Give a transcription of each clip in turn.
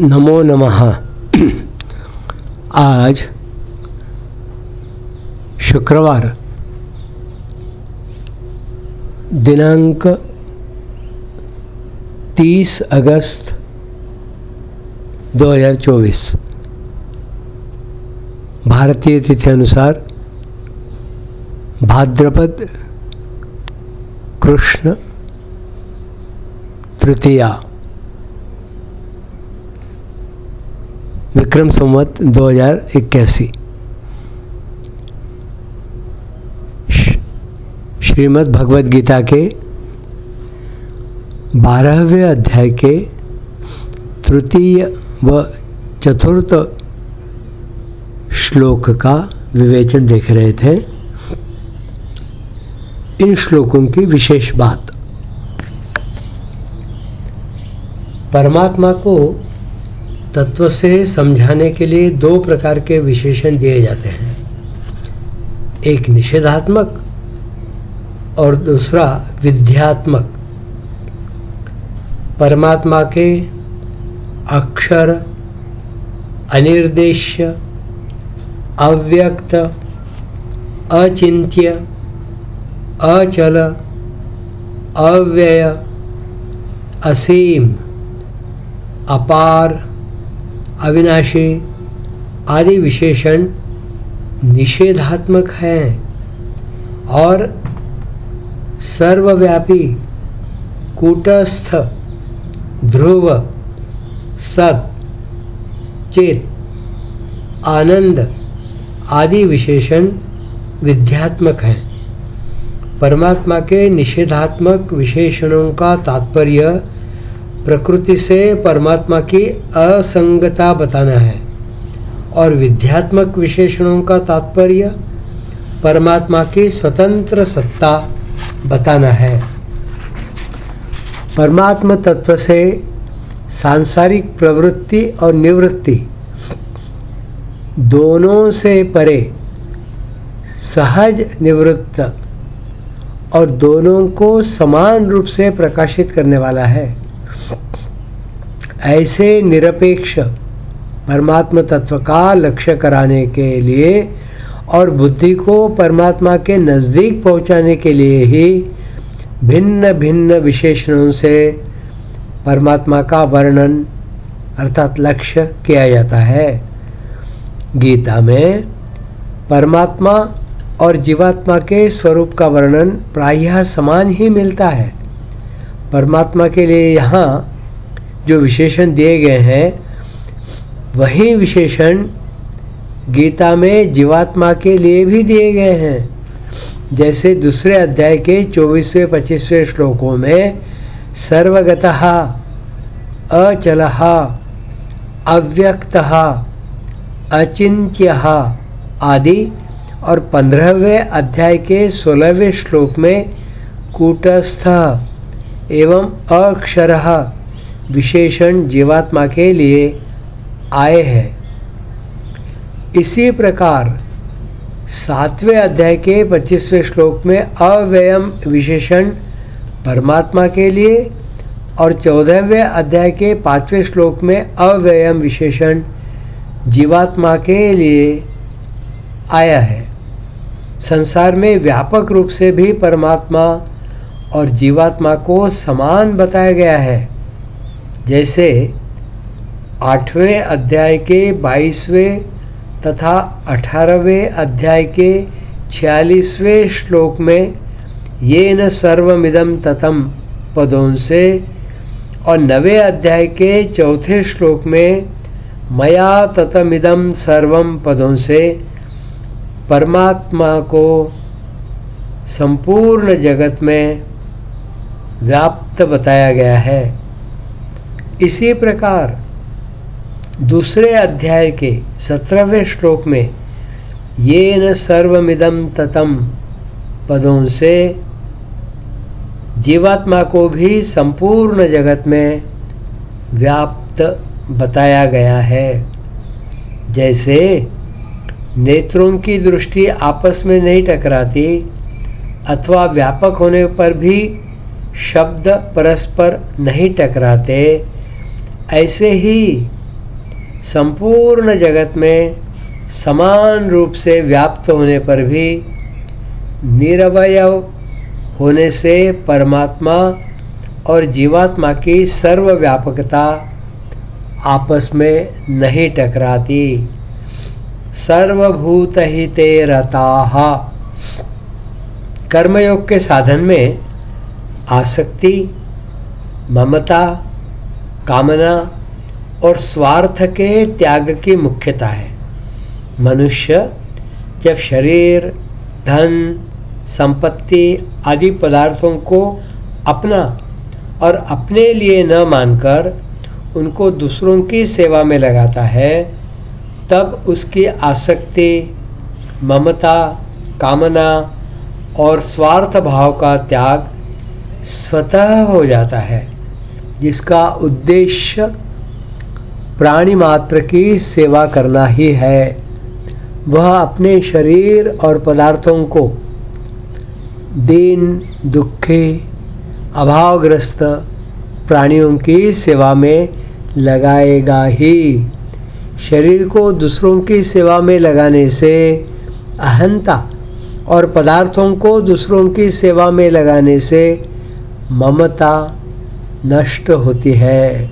नमो नमः। आज शुक्रवार दिनांक 30 अगस्त 2024 भारतीय तिथि अनुसार भाद्रपद कृष्ण तृतीया, विक्रम संवत 2081। श्रीमद् भगवद गीता के 12वें अध्याय के तृतीय व चतुर्थ श्लोक का विवेचन देख रहे थे। इन श्लोकों की विशेष बात, परमात्मा को तत्व से समझाने के लिए दो प्रकार के विशेषण दिए जाते हैं, एक निषेधात्मक और दूसरा विध्यात्मक। परमात्मा के अक्षर, अनिर्देश्य, अव्यक्त, अचिंत्य, अचल, अव्यय, असीम, अपार, अविनाशी आदि विशेषण निषेधात्मक हैं और सर्वव्यापी, कूटस्थ, ध्रुव, सत, चेत, आनंद आदि विशेषण विध्यात्मक हैं। परमात्मा के निषेधात्मक विशेषणों का तात्पर्य प्रकृति से परमात्मा की असंगता बताना है और विध्यात्मक विशेषणों का तात्पर्य परमात्मा की स्वतंत्र सत्ता बताना है। परमात्मा तत्व से सांसारिक प्रवृत्ति और निवृत्ति दोनों से परे सहज निवृत्त और दोनों को समान रूप से प्रकाशित करने वाला है। ऐसे निरपेक्ष परमात्मा तत्व का लक्ष्य कराने के लिए और बुद्धि को परमात्मा के नज़दीक पहुंचाने के लिए ही भिन्न भिन्न विशेषणों से परमात्मा का वर्णन अर्थात लक्ष्य किया जाता है। गीता में परमात्मा और जीवात्मा के स्वरूप का वर्णन प्रायः समान ही मिलता है। परमात्मा के लिए यहाँ जो विशेषण दिए गए हैं वही विशेषण गीता में जीवात्मा के लिए भी दिए गए हैं। जैसे दूसरे अध्याय के 24वें-25वें श्लोकों में सर्वगतः, अचलः, अव्यक्तः, अचिन्त्यः आदि और 15वें अध्याय के 16वें श्लोक में कूटस्थ एवं अक्षरः विशेषण जीवात्मा के लिए आए हैं। इसी प्रकार 7वें अध्याय के 25वें श्लोक में अव्ययम विशेषण परमात्मा के लिए और 14वें अध्याय के 5वें श्लोक में अव्ययम विशेषण जीवात्मा के लिए आया है। संसार में व्यापक रूप से भी परमात्मा और जीवात्मा को समान बताया गया है। जैसे 8वें अध्याय के 22वें तथा 18वें अध्याय के 46वें श्लोक में येन सर्वमिदं ततं पदों से और 9वें अध्याय के 4थे श्लोक में मया ततमिदं सर्वं पदों से परमात्मा को संपूर्ण जगत में व्याप्त बताया गया है। इसी प्रकार दूसरे अध्याय के 17वें श्लोक में येन सर्वमिदं ततं पदों से जीवात्मा को भी संपूर्ण जगत में व्याप्त बताया गया है। जैसे नेत्रों की दृष्टि आपस में नहीं टकराती अथवा व्यापक होने पर भी शब्द परस्पर नहीं टकराते, ऐसे ही संपूर्ण जगत में समान रूप से व्याप्त होने पर भी निरवय होने से परमात्मा और जीवात्मा की सर्वव्यापकता आपस में नहीं टकराती। सर्वभूतहिते रताः। कर्मयोग के साधन में आसक्ति, ममता, कामना और स्वार्थ के त्याग की मुख्यता है। मनुष्य जब शरीर, धन, संपत्ति आदि पदार्थों को अपना और अपने लिए न मानकर उनको दूसरों की सेवा में लगाता है, तब उसकी आसक्ति, ममता, कामना और स्वार्थ भाव का त्याग स्वतः हो जाता है, जिसका उद्देश्य प्राणी मात्र की सेवा करना ही है। वह अपने शरीर और पदार्थों को दीन, दुखी, अभावग्रस्त प्राणियों की सेवा में लगाएगा ही। शरीर को दूसरों की सेवा में लगाने से अहंता और पदार्थों को दूसरों की सेवा में लगाने से ममता नष्ट होती है।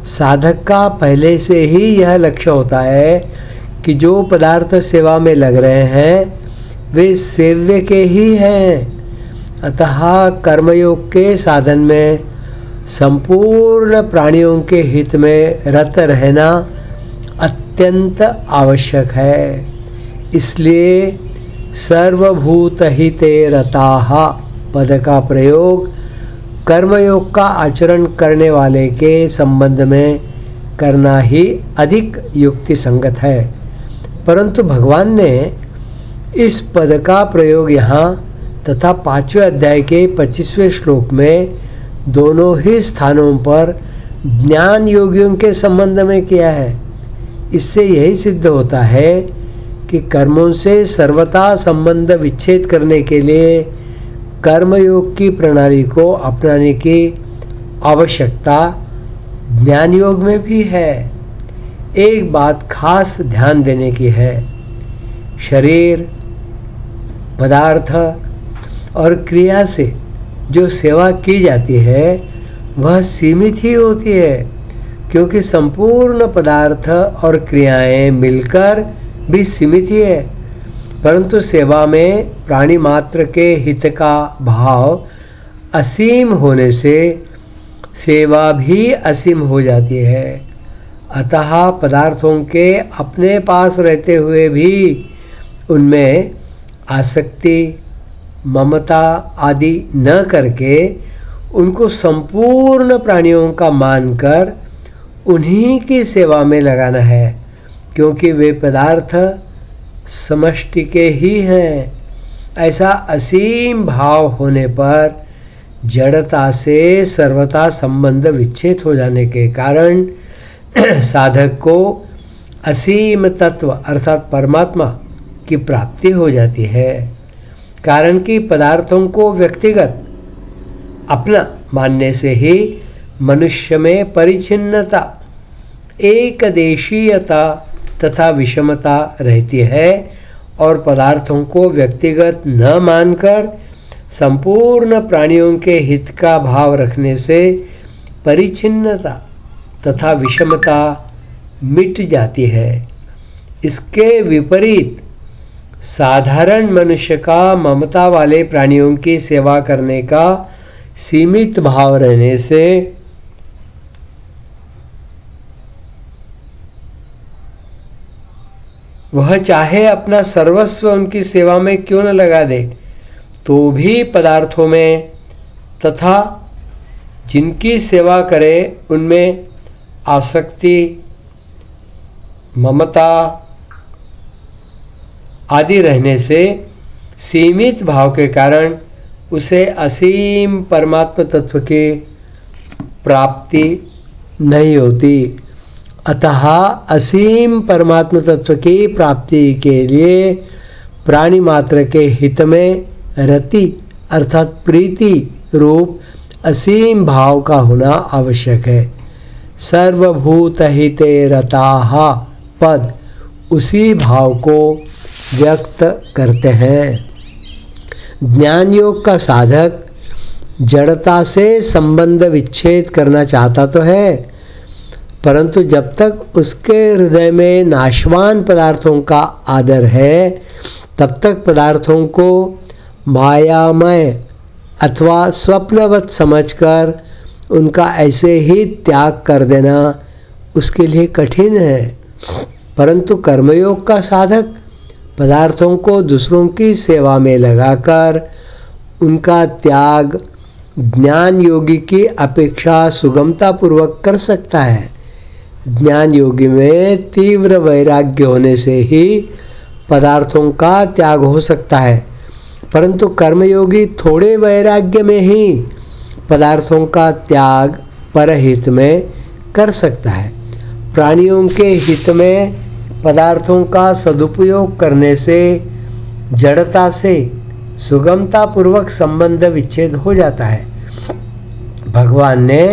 साधक का पहले से ही यह लक्ष्य होता है कि जो पदार्थ सेवा में लग रहे हैं वे सेव्य के ही हैं। अतः कर्मयोग के साधन में संपूर्ण प्राणियों के हित में रत रहना अत्यंत आवश्यक है। इसलिए सर्वभूतहिते रताः पद का प्रयोग कर्मयोग का आचरण करने वाले के संबंध में करना ही अधिक युक्ति संगत है। परंतु भगवान ने इस पद का प्रयोग यहाँ तथा 5वें अध्याय के 25वें श्लोक में दोनों ही स्थानों पर ज्ञान योगियों के संबंध में किया है। इससे यही सिद्ध होता है कि कर्मों से सर्वथा संबंध विच्छेद करने के लिए कर्मयोग की प्रणाली को अपनाने की आवश्यकता ज्ञान योग में भी है। एक बात खास ध्यान देने की है, शरीर, पदार्थ और क्रिया से जो सेवा की जाती है वह सीमित ही होती है, क्योंकि संपूर्ण पदार्थ और क्रियाएं मिलकर भी सीमित ही है। परंतु सेवा में प्राणी मात्र के हित का भाव असीम होने से सेवा भी असीम हो जाती है। अतः पदार्थों के अपने पास रहते हुए भी उनमें आसक्ति, ममता आदि न करके उनको संपूर्ण प्राणियों का मानकर उन्हीं की सेवा में लगाना है, क्योंकि वे पदार्थ समष्टि के ही हैं। ऐसा असीम भाव होने पर जड़ता से सर्वथा संबंध विच्छेद हो जाने के कारण साधक को असीम तत्व अर्थात परमात्मा की प्राप्ति हो जाती है। कारण कि पदार्थों को व्यक्तिगत अपना मानने से ही मनुष्य में परिच्छिन्नता, एकदेशीयता तथा विषमता रहती है और पदार्थों को व्यक्तिगत न मानकर संपूर्ण प्राणियों के हित का भाव रखने से परिच्छिन्नता तथा विषमता मिट जाती है। इसके विपरीत साधारण मनुष्य का ममता वाले प्राणियों की सेवा करने का सीमित भाव रहने से वह चाहे अपना सर्वस्व उनकी सेवा में क्यों न लगा दे, तो भी पदार्थों में तथा जिनकी सेवा करे उनमें आसक्ति, ममता आदि रहने से सीमित भाव के कारण उसे असीम परमात्मा तत्व की प्राप्ति नहीं होती। अतः असीम परमात्मा तत्व की प्राप्ति के लिए प्राणी मात्र के हित में रति अर्थात प्रीति रूप असीम भाव का होना आवश्यक है। सर्वभूत हिते रताः पद उसी भाव को व्यक्त करते हैं। ज्ञान योग का साधक जड़ता से संबंध विच्छेद करना चाहता तो है, परंतु जब तक उसके हृदय में नाशवान पदार्थों का आदर है तब तक पदार्थों को मायामय अथवा स्वप्नवत समझकर उनका ऐसे ही त्याग कर देना उसके लिए कठिन है। परंतु कर्मयोग का साधक पदार्थों को दूसरों की सेवा में लगाकर उनका त्याग ज्ञान योगी की अपेक्षा सुगमता पूर्वक कर सकता है। ज्ञान योगी में तीव्र वैराग्य होने से ही पदार्थों का त्याग हो सकता है, परंतु कर्मयोगी थोड़े वैराग्य में ही पदार्थों का त्याग परहित में कर सकता है। प्राणियों के हित में पदार्थों का सदुपयोग करने से जड़ता से सुगमता पूर्वक संबंध विच्छेद हो जाता है। भगवान ने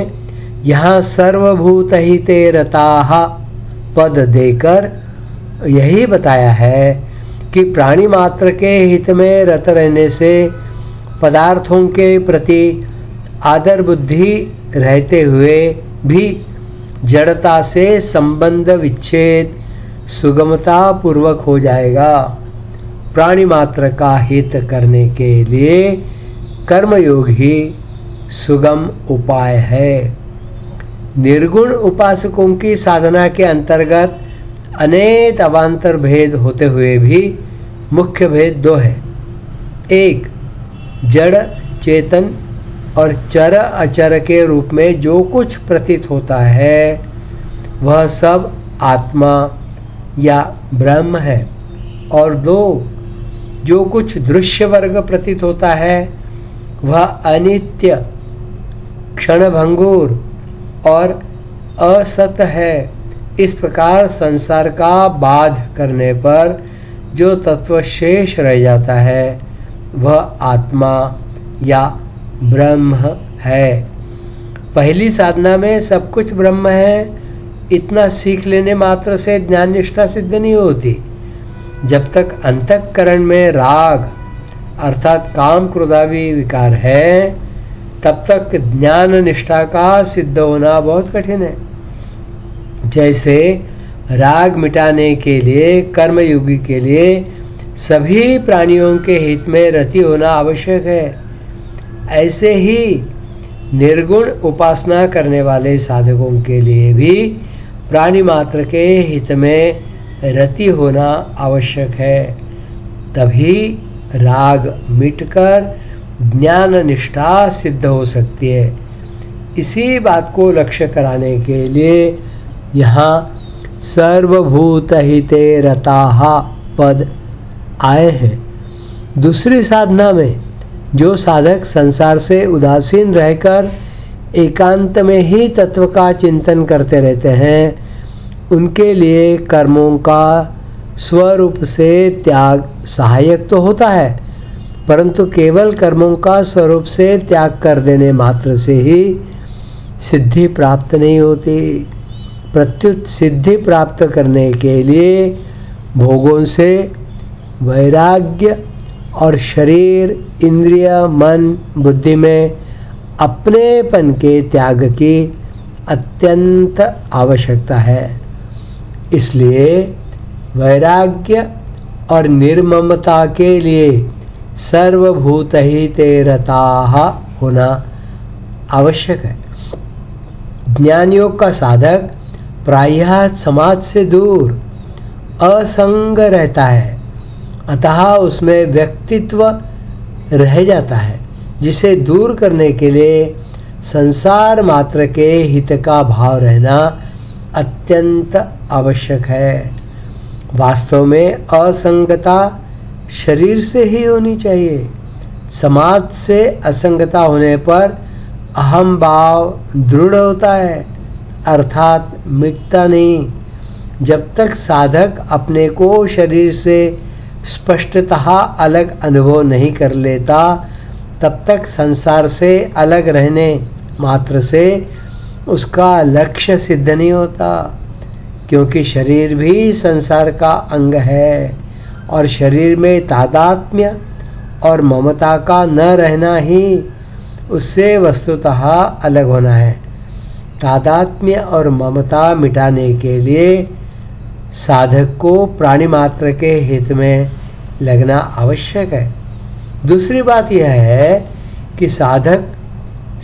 यहाँ सर्वभूत हिते रताः पद देकर यही बताया है कि प्राणी मात्र के हित में रत रहने से पदार्थों के प्रति आदर बुद्धि रहते हुए भी जड़ता से संबंध विच्छेद सुगमता पूर्वक हो जाएगा। प्राणी मात्र का हित करने के लिए कर्मयोग ही सुगम उपाय है। निर्गुण उपासकों की साधना के अंतर्गत अनेक अवान्तर भेद होते हुए भी मुख्य भेद दो है। एक, जड़ चेतन और चर अचर के रूप में जो कुछ प्रतीत होता है वह सब आत्मा या ब्रह्म है, और दो, जो कुछ दृश्य वर्ग प्रतीत होता है वह अनित्य, क्षणभंगुर और असत है। इस प्रकार संसार का बाध करने पर जो तत्व शेष रह जाता है वह आत्मा या ब्रह्म है। पहली साधना में सब कुछ ब्रह्म है, इतना सीख लेने मात्र से ज्ञान निष्ठा सिद्ध नहीं होती। जब तक अंतःकरण में राग अर्थात काम क्रोधादि विकार है तब तक ज्ञान निष्ठा का सिद्ध होना बहुत कठिन है। जैसे राग मिटाने के लिए कर्मयोगी के लिए सभी प्राणियों के हित में रति होना आवश्यक है, ऐसे ही निर्गुण उपासना करने वाले साधकों के लिए भी प्राणी मात्र के हित में रति होना आवश्यक है। तभी राग मिटकर ज्ञान निष्ठा सिद्ध हो सकती है। इसी बात को लक्ष्य कराने के लिए यहाँ सर्वभूत हिते रताः पद आए हैं। दूसरी साधना में जो साधक संसार से उदासीन रहकर एकांत में ही तत्व का चिंतन करते रहते हैं उनके लिए कर्मों का स्वरूप से त्याग सहायक तो होता है, परंतु केवल कर्मों का स्वरूप से त्याग कर देने मात्र से ही सिद्धि प्राप्त नहीं होती। प्रत्युत सिद्धि प्राप्त करने के लिए भोगों से वैराग्य और शरीर, इंद्रिय, मन, बुद्धि में अपनेपन के त्याग की अत्यंत आवश्यकता है। इसलिए वैराग्य और निर्ममता के लिए सर्वभूत हिते रताः होना आवश्यक है। ज्ञान योग का साधक प्रायः समाज से दूर असंग रहता है, अतः उसमें व्यक्तित्व रह जाता है, जिसे दूर करने के लिए संसार मात्र के हित का भाव रहना अत्यंत आवश्यक है। वास्तव में असंगता शरीर से ही होनी चाहिए। समाज से असंगता होने पर अहम भाव दृढ़ होता है, अर्थात मिटता नहीं। जब तक साधक अपने को शरीर से स्पष्टतः अलग अनुभव नहीं कर लेता तब तक संसार से अलग रहने मात्र से उसका लक्ष्य सिद्ध नहीं होता, क्योंकि शरीर भी संसार का अंग है और शरीर में तादात्म्य और ममता का न रहना ही उससे वस्तुतः अलग होना है। तादात्म्य और ममता मिटाने के लिए साधक को प्राणी मात्र के हित में लगना आवश्यक है। दूसरी बात यह है कि साधक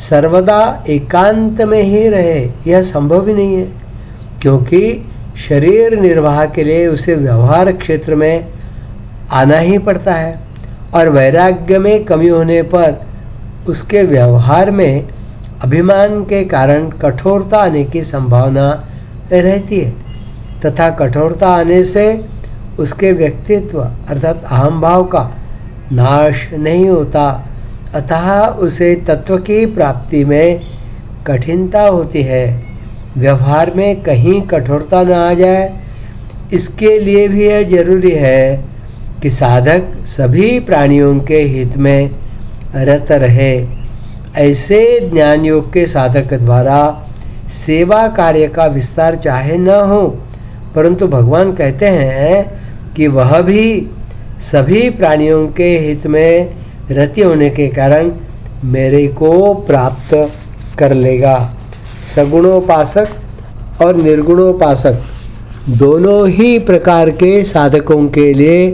सर्वदा एकांत में ही रहे, यह संभव ही नहीं है, क्योंकि शरीर निर्वाह के लिए उसे व्यवहार क्षेत्र में आना ही पड़ता है और वैराग्य में कमी होने पर उसके व्यवहार में अभिमान के कारण कठोरता आने की संभावना रहती है तथा कठोरता आने से उसके व्यक्तित्व अर्थात अहम भाव का नाश नहीं होता, अतः उसे तत्व की प्राप्ति में कठिनता होती है। व्यवहार में कहीं कठोरता न आ जाए, इसके लिए भी यह जरूरी है कि साधक सभी प्राणियों के हित में रत रहे। ऐसे ज्ञान योग के साधक द्वारा सेवा कार्य का विस्तार चाहे न हो, परंतु भगवान कहते हैं कि वह भी सभी प्राणियों के हित में रति होने के कारण मेरे को प्राप्त कर लेगा। सगुणोपासक और निर्गुणोपासक दोनों ही प्रकार के साधकों के लिए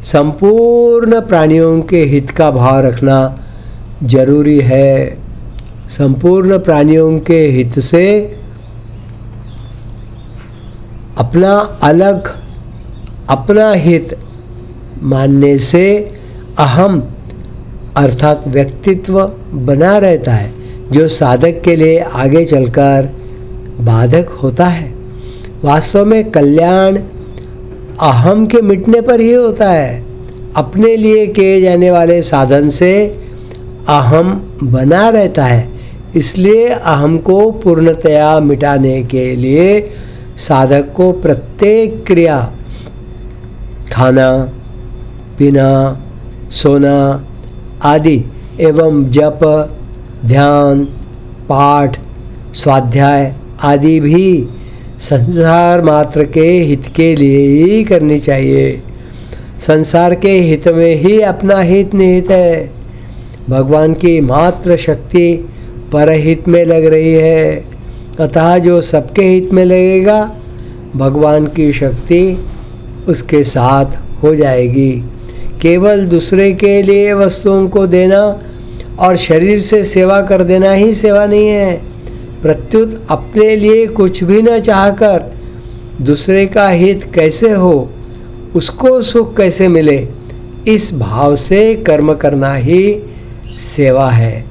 संपूर्ण प्राणियों के हित का भाव रखना जरूरी है। संपूर्ण प्राणियों के हित से अपना अलग अपना हित मानने से अहम अर्थात व्यक्तित्व बना रहता है, जो साधक के लिए आगे चलकर बाधक होता है। वास्तव में कल्याण अहम के मिटने पर ही होता है। अपने लिए किए जाने वाले साधन से अहम बना रहता है, इसलिए अहम को पूर्णतया मिटाने के लिए साधक को प्रत्येक क्रिया, खाना पीना, सोना आदि एवं जप, ध्यान, पाठ, स्वाध्याय आदि भी संसार मात्र के हित के लिए ही करनी चाहिए। संसार के हित में ही अपना हित निहित है। भगवान की मात्र शक्ति परहित में लग रही है, अतः जो सबके हित में लगेगा भगवान की शक्ति उसके साथ हो जाएगी। केवल दूसरे के लिए वस्तुओं को देना और शरीर से सेवा कर देना ही सेवा नहीं है, प्रत्युत अपने लिए कुछ भी न चाहकर दूसरे का हित कैसे हो, उसको सुख कैसे मिले, इस भाव से कर्म करना ही सेवा है।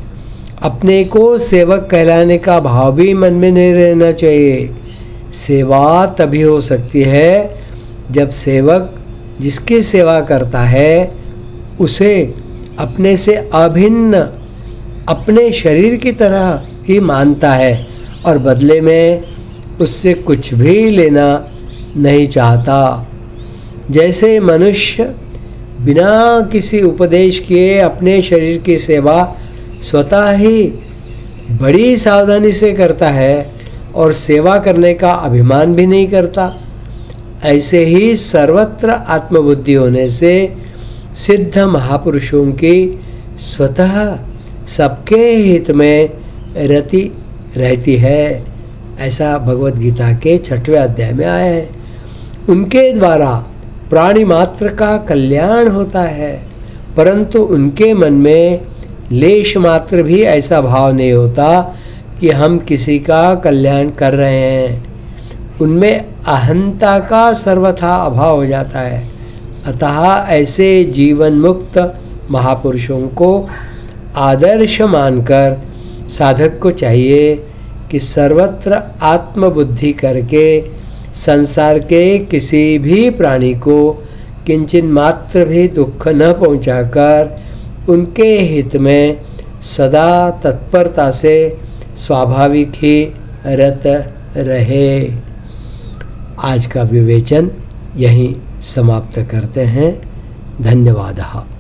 अपने को सेवक कहलाने का भाव भी मन में नहीं रहना चाहिए। सेवा तभी हो सकती है जब सेवक जिसकी सेवा करता है उसे अपने से अभिन्न अपने शरीर की तरह ही मानता है और बदले में उससे कुछ भी लेना नहीं चाहता। जैसे मनुष्य बिना किसी उपदेश किए अपने शरीर की सेवा स्वतः ही बड़ी सावधानी से करता है और सेवा करने का अभिमान भी नहीं करता, ऐसे ही सर्वत्र आत्मबुद्धि होने से सिद्ध महापुरुषों की स्वतः सबके हित में रति रहती है। ऐसा भगवत गीता के 6वें अध्याय में आया है। उनके द्वारा प्राणी मात्र का कल्याण होता है, परंतु उनके मन में लेश मात्र भी ऐसा भाव नहीं होता कि हम किसी का कल्याण कर रहे हैं। उनमें अहंता का सर्वथा अभाव हो जाता है। अतः ऐसे जीवन मुक्त महापुरुषों को आदर्श मानकर साधक को चाहिए कि सर्वत्र आत्मबुद्धि करके संसार के किसी भी प्राणी को किंचित मात्र भी दुख न पहुंचाकर उनके हित में सदा तत्परता से स्वाभाविक ही रत रहे। आज का विवेचन यहीं समाप्त करते हैं। धन्यवाद।